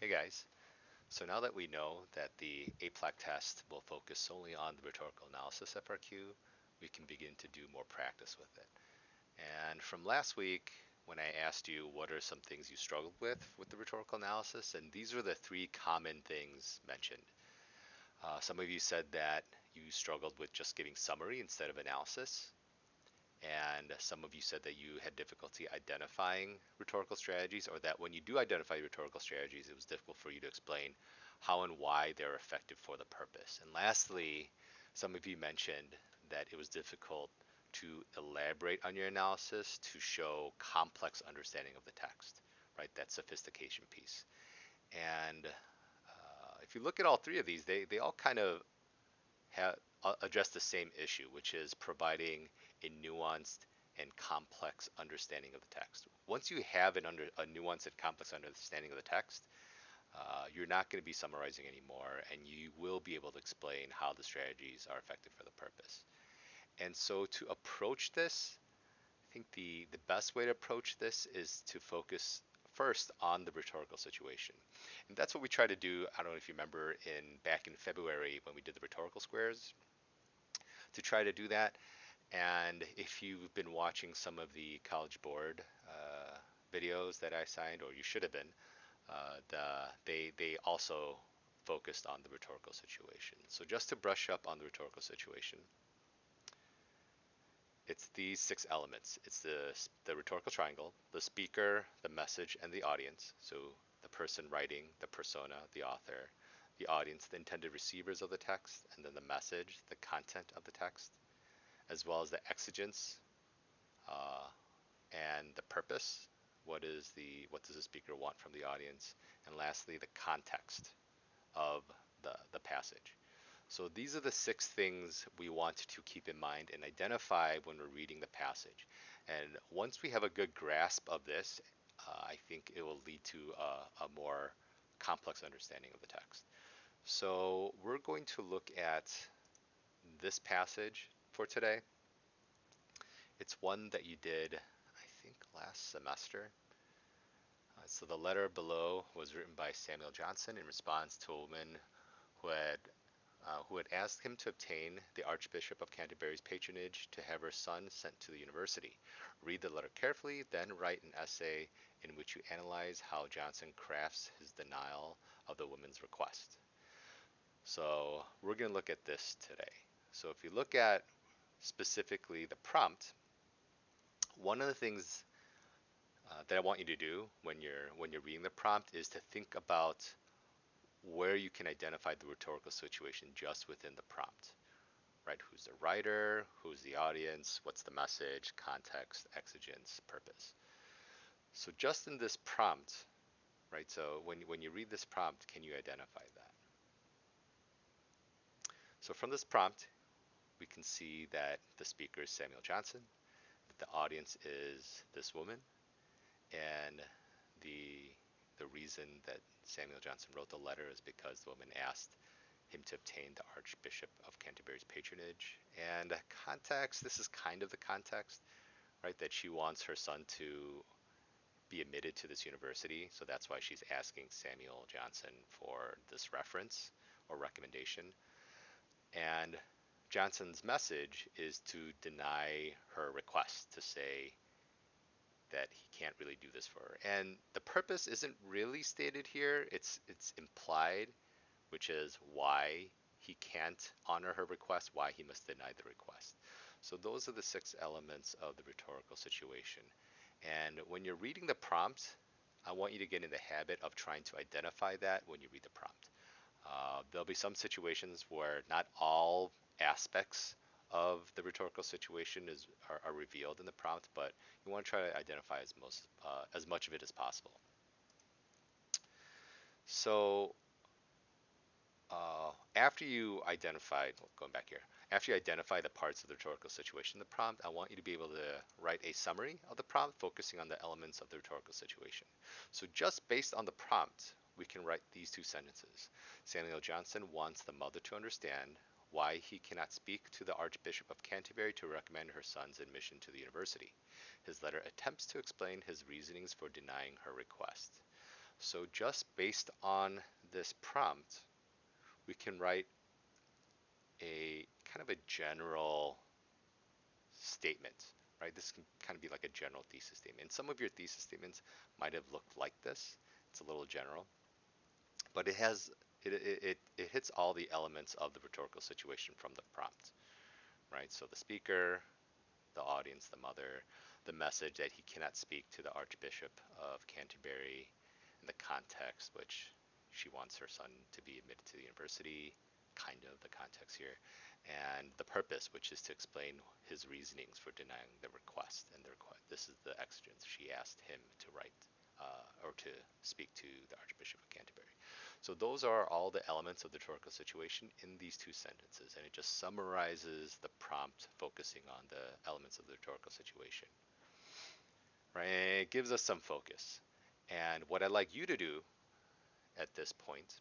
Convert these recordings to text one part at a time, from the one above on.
Hey guys, so now that we know that the APLAC test will focus solely on the rhetorical analysis FRQ, we can begin to do more practice with it. And from last week, when I asked you what are some things you struggled with the rhetorical analysis, and these are the three common things mentioned. Some of you said that you struggled with just giving summary instead of analysis. And some of you said that you had difficulty identifying rhetorical strategies, or that when you do identify rhetorical strategies, it was difficult for you to explain how and why they're effective for the purpose. And lastly, some of you mentioned that it was difficult to elaborate on your analysis to show complex understanding of the text, right? That sophistication piece. And if you look at all three of these, they all kind of have address the same issue, which is providing a nuanced and complex understanding of the text. Once you have a nuanced and complex understanding of the text, you're not going to be summarizing anymore, and you will be able to explain how the strategies are effective for the purpose. And so to approach this, I think the best way to approach this is to focus first on the rhetorical situation. And that's what we try to do. I don't know if you remember back in February when we did the rhetorical squares, to try to do that. And if you've been watching some of the College Board videos that I signed, or you should have been, they also focused on the rhetorical situation. So just to brush up on the rhetorical situation, it's these six elements. It's the rhetorical triangle, the speaker, the message, and the audience. So the person writing, the persona, the author, the audience, the intended receivers of the text, and then the message, the content of the text, as well as the exigence uh, and the purpose. What does the speaker want from the audience? And lastly, the context of the passage. So these are the six things we want to keep in mind and identify when we're reading the passage. And once we have a good grasp of this, I think it will lead to a more complex understanding of the text. So we're going to look at this passage for today. It's one that you did, I think, last semester. So the letter below was written by Samuel Johnson in response to a woman who had asked him to obtain the Archbishop of Canterbury's patronage to have her son sent to the university. Read the letter carefully, then write an essay in which you analyze how Johnson crafts his denial of the woman's request. So we're going to look at this today. So if you look at specifically the prompt, one of the things that I want you to do when you're reading the prompt is to think about where you can identify the rhetorical situation just within the prompt, right? Who's the writer? Who's the audience? What's the message? Context, exigence, purpose. So just in this prompt, right? So when you read this prompt, can you identify that? So from this prompt, we can see that the speaker is Samuel Johnson, that the audience is this woman, and the the reason that Samuel Johnson wrote the letter is because the woman asked him to obtain the Archbishop of Canterbury's patronage. And context, this is kind of the context, right? That she wants her son to be admitted to this university. So that's why she's asking Samuel Johnson for this reference or recommendation. And Johnson's message is to deny her request, to say that he can't really do this for her. And the purpose isn't really stated here. It's implied, which is why he can't honor her request, why he must deny the request. So those are the six elements of the rhetorical situation. And when you're reading the prompt, I want you to get in the habit of trying to identify that when you read the prompt. There'll be some situations where not all aspects of the rhetorical situation are revealed in the prompt, but you want to try to identify as much of it as possible. So after you identify, going back here, after you identify the parts of the rhetorical situation in the prompt, I want you to be able to write a summary of the prompt, focusing on the elements of the rhetorical situation. So just based on the prompt, we can write these two sentences. Samuel Johnson wants the mother to understand why he cannot speak to the Archbishop of Canterbury to recommend her son's admission to the university. His letter attempts to explain his reasonings for denying her request. So just based on this prompt, we can write a kind of a general statement, right? This can kind of be like a general thesis statement. And some of your thesis statements might have looked like this. It's a little general, but it hits all the elements of the rhetorical situation from the prompt, right? So the speaker, the audience, the mother, the message that he cannot speak to the Archbishop of Canterbury, and the context, which she wants her son to be admitted to the university, kind of the context here, and the purpose, which is to explain his reasonings for denying the request. And this is the exigence. She asked him to write or to speak to the Archbishop of Canterbury. So those are all the elements of the rhetorical situation in these two sentences, and it just summarizes the prompt focusing on the elements of the rhetorical situation, right? And it gives us some focus. And what I'd like you to do at this point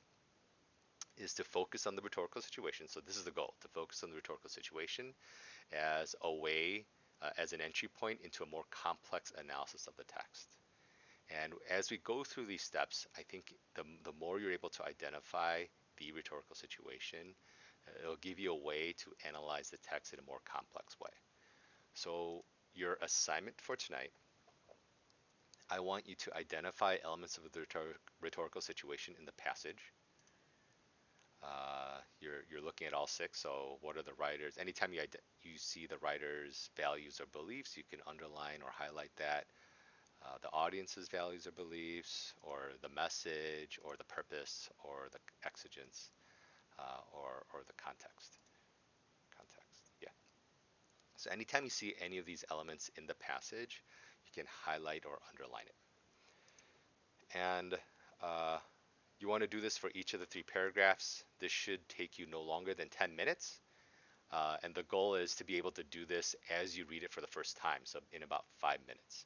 is to focus on the rhetorical situation. So this is the goal, to focus on the rhetorical situation as a way, as an entry point into a more complex analysis of the text. And as we go through these steps, I think the more you're able to identify the rhetorical situation, it'll give you a way to analyze the text in a more complex way. So your assignment for tonight, I want you to identify elements of the rhetorical situation in the passage. You're looking at all six. So what are the writers? Anytime you see the writer's values or beliefs, you can underline or highlight that. The audience's values or beliefs, or the message, or the purpose, or the exigence, or the context. Context, yeah. So anytime you see any of these elements in the passage, you can highlight or underline it. And you want to do this for each of the three paragraphs. This should take you no longer than 10 minutes. And the goal is to be able to do this as you read it for the first time, so in about 5 minutes.